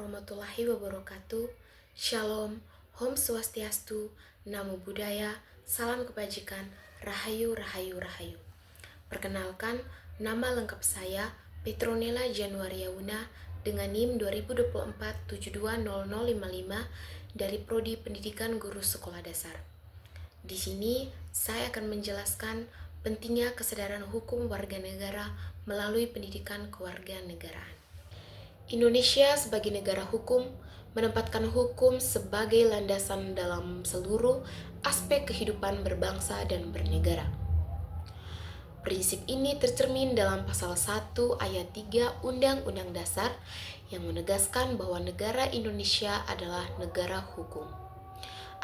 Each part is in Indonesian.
warahmatullahi wabarakatuh. Shalom, Om Swastiastu, Namo Buddhaya, Salam Kebajikan, Rahayu, Rahayu, Rahayu. Perkenalkan, nama lengkap saya Petronella Januaria Una dengan NIM 2024720055 dari Prodi Pendidikan Guru Sekolah Dasar. Di sini saya akan menjelaskan pentingnya kesadaran hukum warga negara melalui pendidikan kewarganegaraan. Indonesia sebagai negara hukum menempatkan hukum sebagai landasan dalam seluruh aspek kehidupan berbangsa dan bernegara. Prinsip ini tercermin dalam pasal 1 ayat 3 Undang-Undang Dasar yang menegaskan bahwa negara Indonesia adalah negara hukum.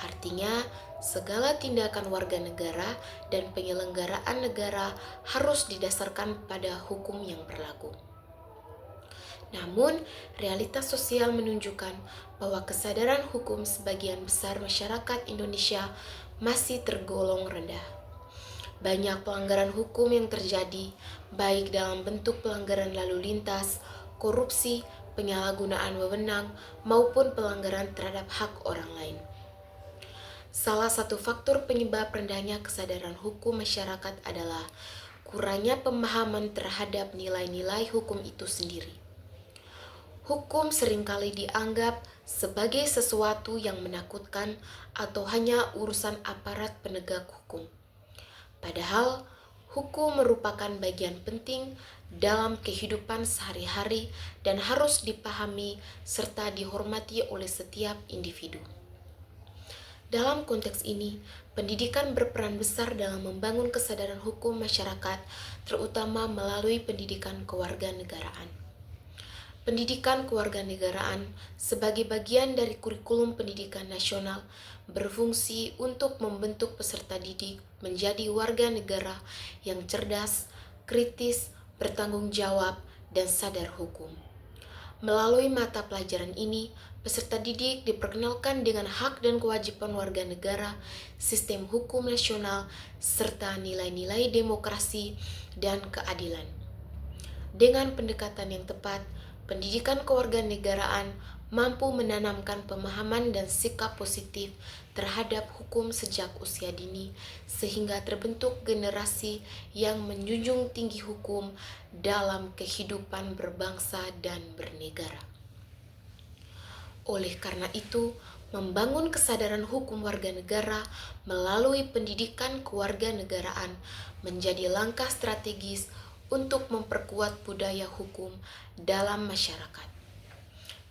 Artinya, segala tindakan warga negara dan penyelenggaraan negara harus didasarkan pada hukum yang berlaku. Namun, realitas sosial menunjukkan bahwa kesadaran hukum sebagian besar masyarakat Indonesia masih tergolong rendah. Banyak pelanggaran hukum yang terjadi, baik dalam bentuk pelanggaran lalu lintas, korupsi, penyalahgunaan wewenang, maupun pelanggaran terhadap hak orang lain. Salah satu faktor penyebab rendahnya kesadaran hukum masyarakat adalah kurangnya pemahaman terhadap nilai-nilai hukum itu sendiri. Hukum seringkali dianggap sebagai sesuatu yang menakutkan atau hanya urusan aparat penegak hukum. Padahal, hukum merupakan bagian penting dalam kehidupan sehari-hari dan harus dipahami serta dihormati oleh setiap individu. Dalam konteks ini, pendidikan berperan besar dalam membangun kesadaran hukum masyarakat, terutama melalui pendidikan kewarganegaraan. Pendidikan kewarganegaraan sebagai bagian dari kurikulum pendidikan nasional berfungsi untuk membentuk peserta didik menjadi warga negara yang cerdas, kritis, bertanggung jawab, dan sadar hukum. Melalui mata pelajaran ini, peserta didik diperkenalkan dengan hak dan kewajiban warga negara, sistem hukum nasional, serta nilai-nilai demokrasi dan keadilan. Dengan pendekatan yang tepat, pendidikan kewarganegaraan mampu menanamkan pemahaman dan sikap positif terhadap hukum sejak usia dini, sehingga terbentuk generasi yang menjunjung tinggi hukum dalam kehidupan berbangsa dan bernegara. Oleh karena itu, membangun kesadaran hukum warga negara melalui pendidikan kewarganegaraan menjadi langkah strategis untuk memperkuat budaya hukum dalam masyarakat.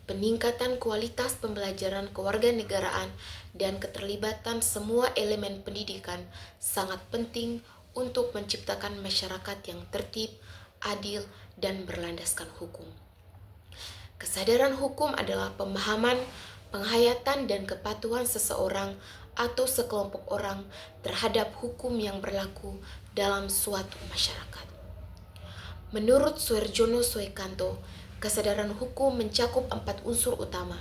Peningkatan kualitas pembelajaran kewarganegaraan dan keterlibatan semua elemen pendidikan sangat penting untuk menciptakan masyarakat yang tertib, adil, dan berlandaskan hukum. Kesadaran hukum adalah pemahaman, penghayatan, dan kepatuhan seseorang atau sekelompok orang terhadap hukum yang berlaku dalam suatu masyarakat. Menurut Suharjono Soekanto, kesadaran hukum mencakup 4 unsur utama,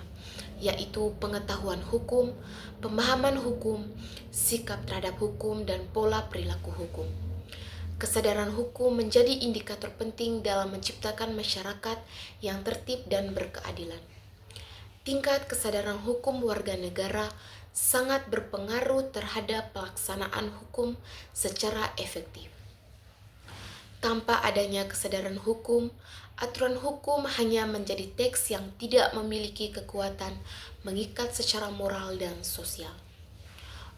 yaitu pengetahuan hukum, pemahaman hukum, sikap terhadap hukum, dan pola perilaku hukum. Kesadaran hukum menjadi indikator penting dalam menciptakan masyarakat yang tertib dan berkeadilan. Tingkat kesadaran hukum warga negara sangat berpengaruh terhadap pelaksanaan hukum secara efektif. Tanpa adanya kesadaran hukum, aturan hukum hanya menjadi teks yang tidak memiliki kekuatan mengikat secara moral dan sosial.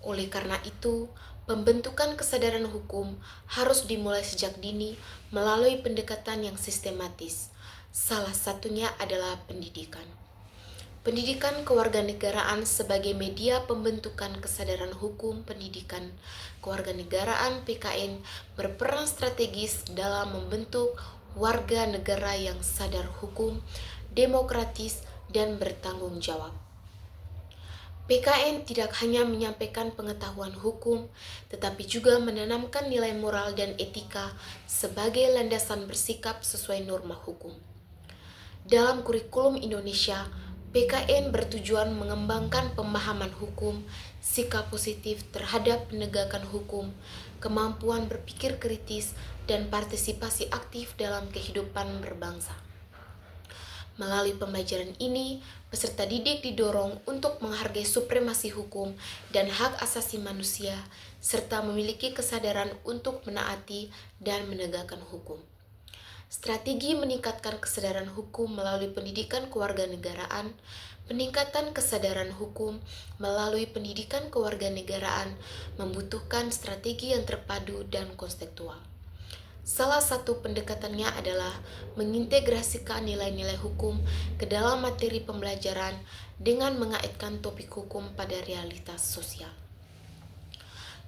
Oleh karena itu, pembentukan kesadaran hukum harus dimulai sejak dini melalui pendekatan yang sistematis. Salah satunya adalah pendidikan. Pendidikan kewarganegaraan sebagai media pembentukan kesadaran hukum pendidikan kewarganegaraan PKN berperan strategis dalam membentuk warga negara yang sadar hukum, demokratis, dan bertanggung jawab. PKN tidak hanya menyampaikan pengetahuan hukum, tetapi juga menanamkan nilai moral dan etika sebagai landasan bersikap sesuai norma hukum. Dalam kurikulum Indonesia, PKN bertujuan mengembangkan pemahaman hukum, sikap positif terhadap penegakan hukum, kemampuan berpikir kritis, dan partisipasi aktif dalam kehidupan berbangsa. Melalui pembelajaran ini, peserta didik didorong untuk menghargai supremasi hukum dan hak asasi manusia, serta memiliki kesadaran untuk menaati dan menegakkan hukum. Strategi meningkatkan kesadaran hukum melalui pendidikan kewarganegaraan. Peningkatan kesadaran hukum melalui pendidikan kewarganegaraan membutuhkan strategi yang terpadu dan konseptual. Salah satu pendekatannya adalah mengintegrasikan nilai-nilai hukum ke dalam materi pembelajaran dengan mengaitkan topik hukum pada realitas sosial.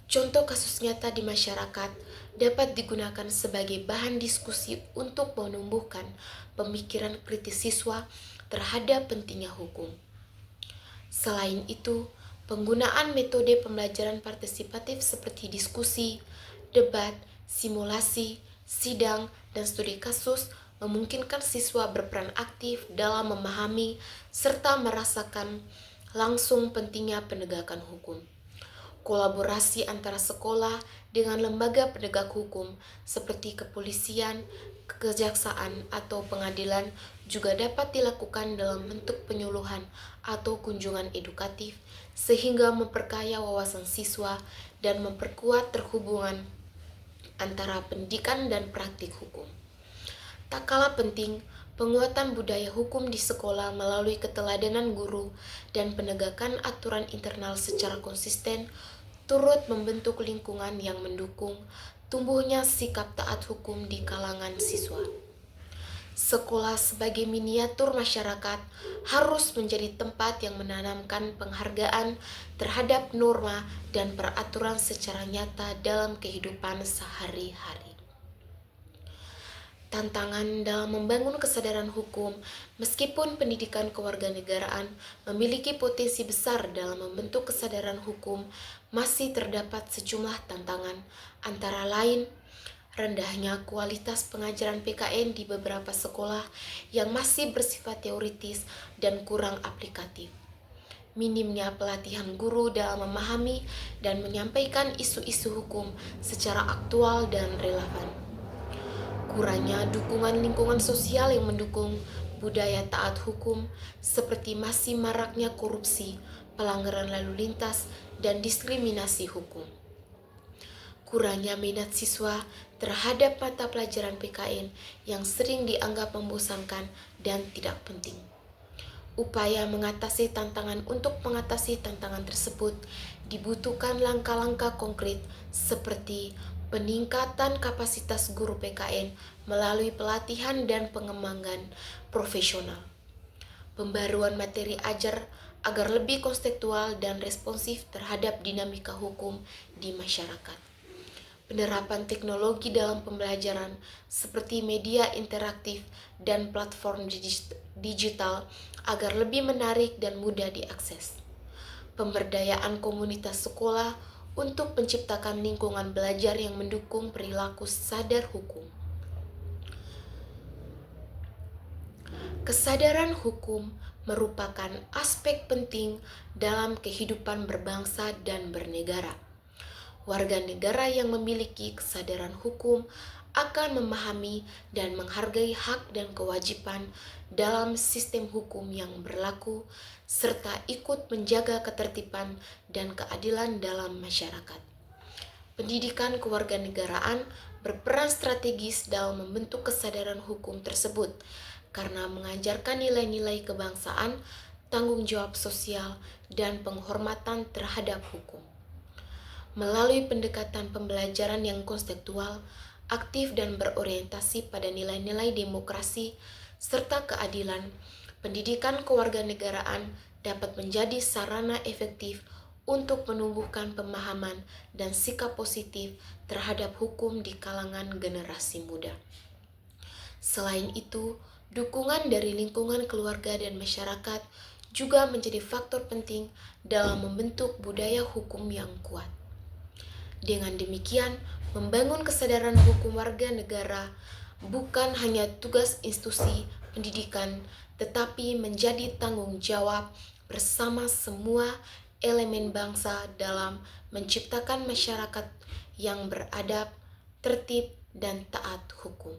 Contoh kasus nyata di masyarakat dapat digunakan sebagai bahan diskusi untuk menumbuhkan pemikiran kritis siswa terhadap pentingnya hukum. Selain itu, penggunaan metode pembelajaran partisipatif seperti diskusi, debat, simulasi, sidang, dan studi kasus memungkinkan siswa berperan aktif dalam memahami serta merasakan langsung pentingnya penegakan hukum. Kolaborasi antara sekolah dengan lembaga penegak hukum seperti kepolisian, kejaksaan, atau pengadilan juga dapat dilakukan dalam bentuk penyuluhan atau kunjungan edukatif sehingga memperkaya wawasan siswa dan memperkuat terhubungan antara pendidikan dan praktik hukum. Tak kalah penting, penguatan budaya hukum di sekolah melalui keteladanan guru dan penegakan aturan internal secara konsisten turut membentuk lingkungan yang mendukung tumbuhnya sikap taat hukum di kalangan siswa. Sekolah sebagai miniatur masyarakat harus menjadi tempat yang menanamkan penghargaan terhadap norma dan peraturan secara nyata dalam kehidupan sehari-hari. Tantangan dalam membangun kesadaran hukum, meskipun pendidikan kewarganegaraan memiliki potensi besar dalam membentuk kesadaran hukum, masih terdapat sejumlah tantangan, antara lain rendahnya kualitas pengajaran PKN di beberapa sekolah yang masih bersifat teoritis dan kurang aplikatif. Minimnya pelatihan guru dalam memahami dan menyampaikan isu-isu hukum secara aktual dan relevan. Kurangnya dukungan lingkungan sosial yang mendukung budaya taat hukum, seperti masih maraknya korupsi, pelanggaran lalu lintas, dan diskriminasi hukum. Kurangnya minat siswa terhadap mata pelajaran PKN yang sering dianggap membosankan dan tidak penting. Upaya mengatasi tantangan untuk mengatasi tantangan tersebut dibutuhkan langkah-langkah konkret seperti peningkatan kapasitas guru PKN melalui pelatihan dan pengembangan profesional. Pembaruan materi ajar agar lebih konseptual dan responsif terhadap dinamika hukum di masyarakat. Penerapan teknologi dalam pembelajaran seperti media interaktif dan platform digital agar lebih menarik dan mudah diakses. Pemberdayaan komunitas sekolah untuk menciptakan lingkungan belajar yang mendukung perilaku sadar hukum. Kesadaran hukum merupakan aspek penting dalam kehidupan berbangsa dan bernegara. Warga negara yang memiliki kesadaran hukum akan memahami dan menghargai hak dan kewajiban dalam sistem hukum yang berlaku, serta ikut menjaga ketertiban dan keadilan dalam masyarakat. Pendidikan kewarganegaraan berperan strategis dalam membentuk kesadaran hukum tersebut, karena mengajarkan nilai-nilai kebangsaan, tanggung jawab sosial, dan penghormatan terhadap hukum. Melalui pendekatan pembelajaran yang konseptual, aktif dan berorientasi pada nilai-nilai demokrasi serta keadilan, pendidikan kewarganegaraan dapat menjadi sarana efektif untuk menumbuhkan pemahaman dan sikap positif terhadap hukum di kalangan generasi muda. Selain itu, dukungan dari lingkungan keluarga dan masyarakat juga menjadi faktor penting dalam membentuk budaya hukum yang kuat. Dengan demikian, membangun kesadaran hukum warga negara bukan hanya tugas institusi pendidikan, tetapi menjadi tanggung jawab bersama semua elemen bangsa dalam menciptakan masyarakat yang beradab, tertib, dan taat hukum.